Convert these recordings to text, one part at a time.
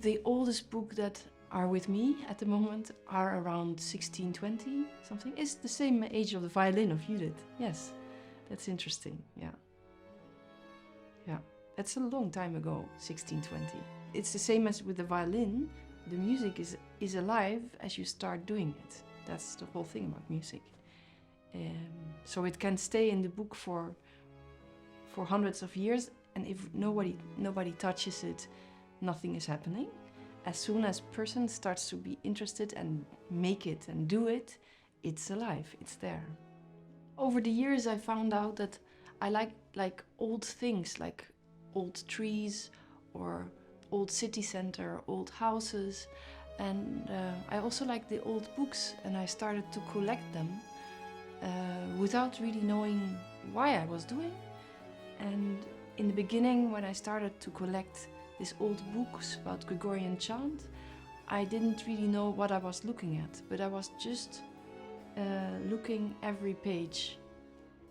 The oldest book that are with me at the moment are around 1620 something. It's the same age of the violin of Judith. Yes, that's interesting. Yeah. That's a long time ago, 1620. It's the same as with the violin. The music is alive as you start doing it. That's the whole thing about music. So it can stay in the book for hundreds of years, and if nobody touches it, nothing is happening. As soon as a person starts to be interested and make it and do it, it's alive, it's there. Over the years I found out that I like old things, like old trees or old city center, old houses, and I also like the old books, and I started to collect them without really knowing why I was doing. And in the beginning, when I started to collect these old books about Gregorian chant, I didn't really know what I was looking at, but I was just looking every page.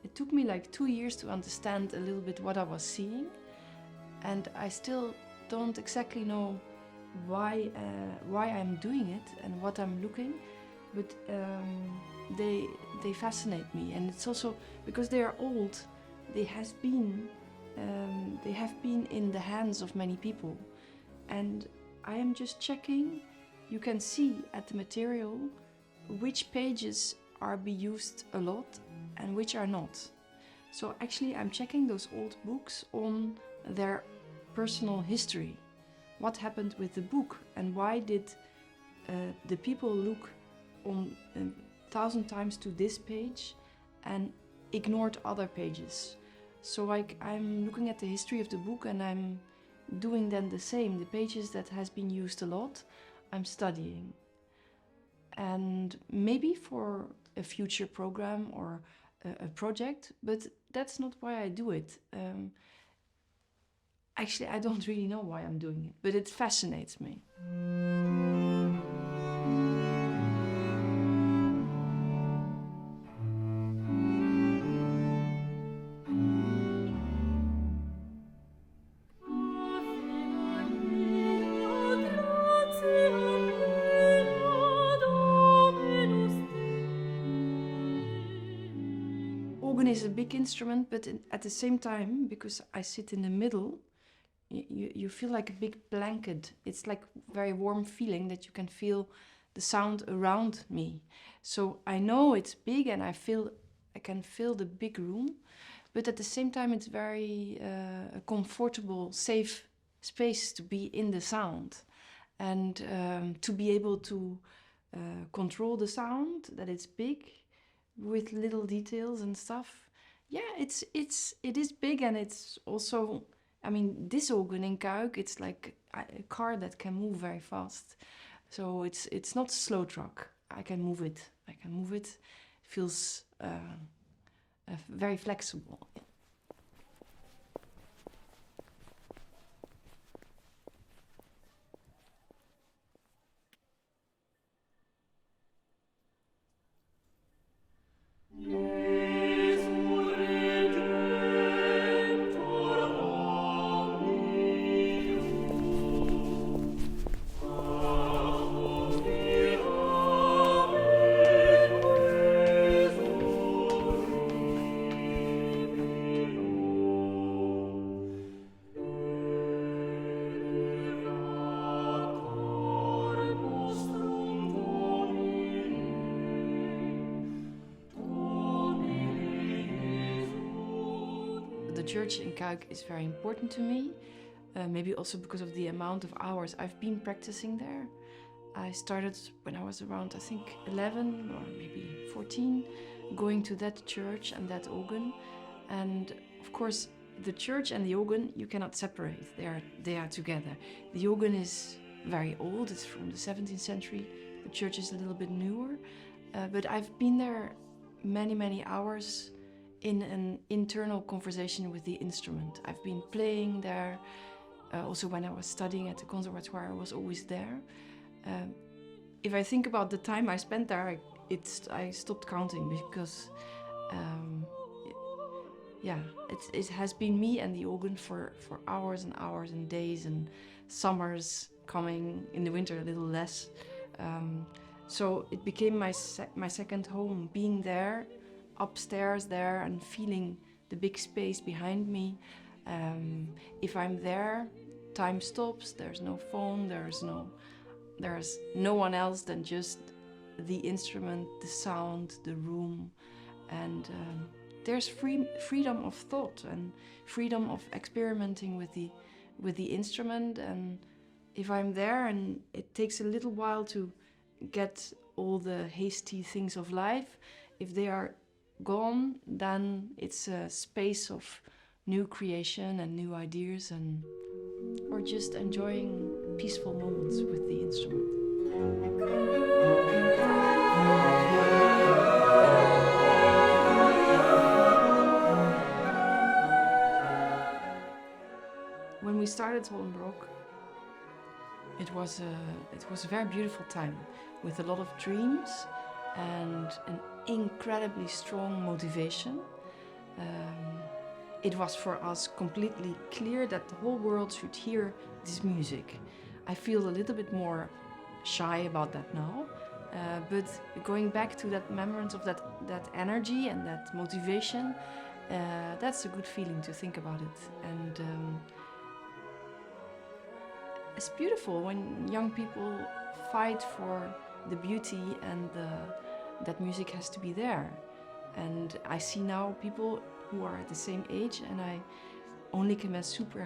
It took me like 2 years to understand a little bit what I was seeing, and I still don't exactly know why I'm doing it and what I'm looking, but they fascinate me, and it's also because they are old. They have been in the hands of many people, and I am just checking. You can see at the material which pages are be used a lot and which are not. So actually I'm checking those old books on their personal history. What happened with the book, and why did the people look on 1,000 times to this page and ignored other pages? So like I'm looking at the history of the book, and I'm doing then the same. The pages that has been used a lot, I'm studying. And maybe for a future program or a project, but that's not why I do it. Actually, I don't really know why I'm doing it, but it fascinates me. Organ is a big instrument, but at the same time, because I sit in the middle, you feel like a big blanket. It's like very warm feeling that you can feel the sound around me. So I know it's big, and I can feel the big room, but at the same time it's very a comfortable, safe space to be in the sound, and to be able to control the sound, that it's big with little details and stuff. Yeah, it is big, and it's also, I mean, this organ in Kuik, it's like a car that can move very fast. So it's not a slow truck. I can move it. It feels very flexible. The church in Kuik is very important to me, maybe also because of the amount of hours I've been practicing there. I started when I was around, I think, 11 or maybe 14, going to that church and that organ. And of course, the church and the organ, you cannot separate. They are together. The organ is very old. It's from the 17th century. The church is a little bit newer. But I've been there many hours in an internal conversation with the instrument. I've been playing there. Also when I was studying at the conservatoire, I was always there. If I think about the time I spent there, I stopped counting, because it has been me and the organ for hours and hours and days and summers, coming in the winter a little less. So it became my second home, being there, upstairs there, and feeling the big space behind me. If I'm there, time stops. There's no phone. There's no one else than just the instrument, the sound, the room, and there's freedom of thought and freedom of experimenting with the instrument. And if I'm there and it takes a little while to get all the hasty things of life, if they are gone, then it's a space of new creation and new ideas, and or just enjoying peaceful moments with the instrument. When we started Holland Baroque, it was a very beautiful time with a lot of dreams and an incredibly strong motivation. It was for us completely clear that the whole world should hear this music. I feel a little bit more shy about that now, but going back to that remembrance of that energy and that motivation, that's a good feeling to think about it. And it's beautiful when young people fight for the beauty and that music has to be there. And I see now people who are at the same age, and I only can be super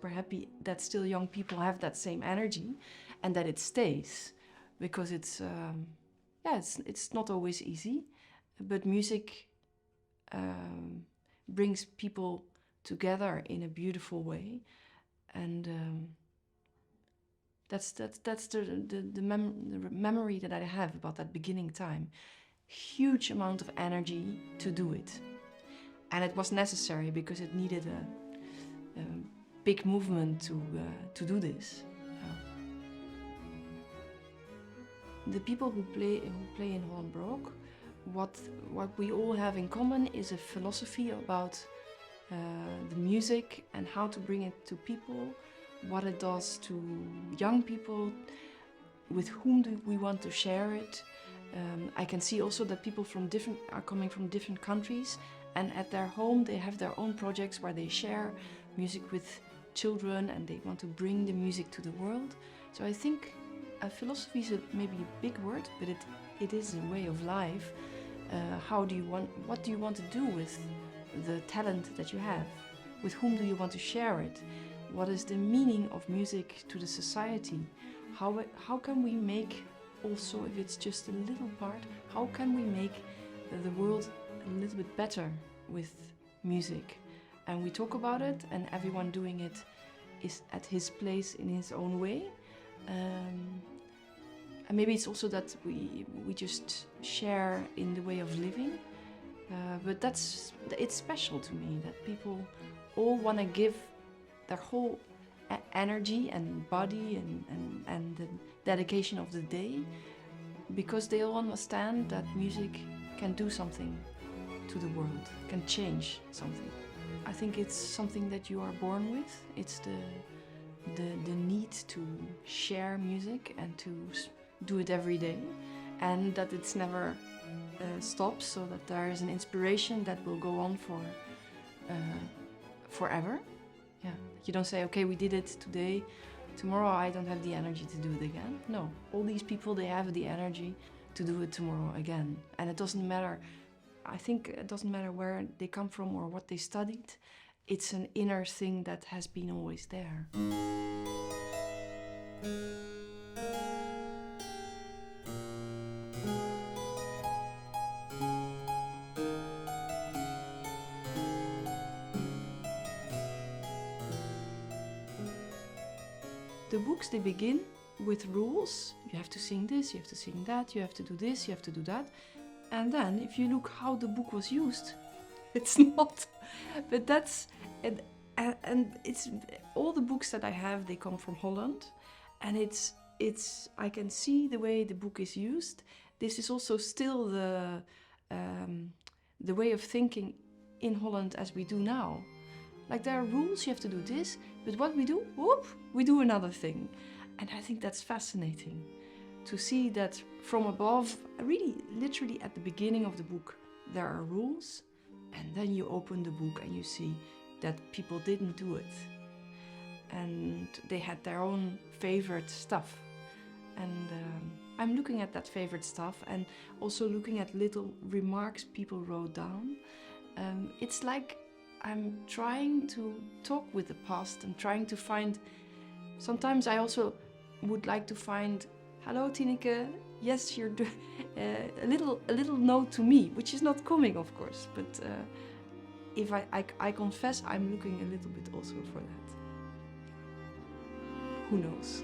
happy that still young people have that same energy and that it stays, because it's not always easy, but music brings people together in a beautiful way, and that's the memory that I have about that beginning time. Huge amount of energy to do it. And it was necessary because it needed a big movement to do this. The people who play in Holland Baroque, what we all have in common is a philosophy about the music and how to bring it to people, what it does to young people, with whom do we want to share it. I can see also that people are coming from different countries, and at their home they have their own projects where they share music with children and they want to bring the music to the world. So I think philosophy is maybe a big word, but it is a way of life. What do you want to do with the talent that you have? With whom do you want to share it? What is the meaning of music to the society? How can we make, also if it's just a little part, how can we make the world a little bit better with music? And we talk about it, and everyone doing it is at his place in his own way. And maybe it's also that we just share in the way of living. But it's special to me that people all want to give their whole energy and body and the dedication of the day, because they all understand that music can do something to the world, can change something. I think it's something that you are born with. It's the need to share music and to do it every day, and that it's never stops, so that there is an inspiration that will go on for forever. Yeah, you don't say, okay, we did it today, tomorrow I don't have the energy to do it again. No, all these people, they have the energy to do it tomorrow again. And it doesn't matter, I think it doesn't matter where they come from or what they studied. It's an inner thing that has been always there. The books, they begin with rules. You have to sing this, you have to sing that, you have to do this, you have to do that. And then if you look how the book was used, it's not. But that's, and it's, all the books that I have, they come from Holland. And it's I can see the way the book is used. This is also still the way of thinking in Holland as we do now. Like there are rules, you have to do this, but what we do, whoop, we do another thing. And I think that's fascinating to see that from above, really literally at the beginning of the book, there are rules, and then you open the book and you see that people didn't do it. And they had their own favorite stuff. And I'm looking at that favorite stuff and also looking at little remarks people wrote down. It's like I'm trying to talk with the past and trying to find... Sometimes I also would like to find, hello Tineke, yes, you're a little note to me, which is not coming, of course, but if I confess I'm looking a little bit also for that. Who knows?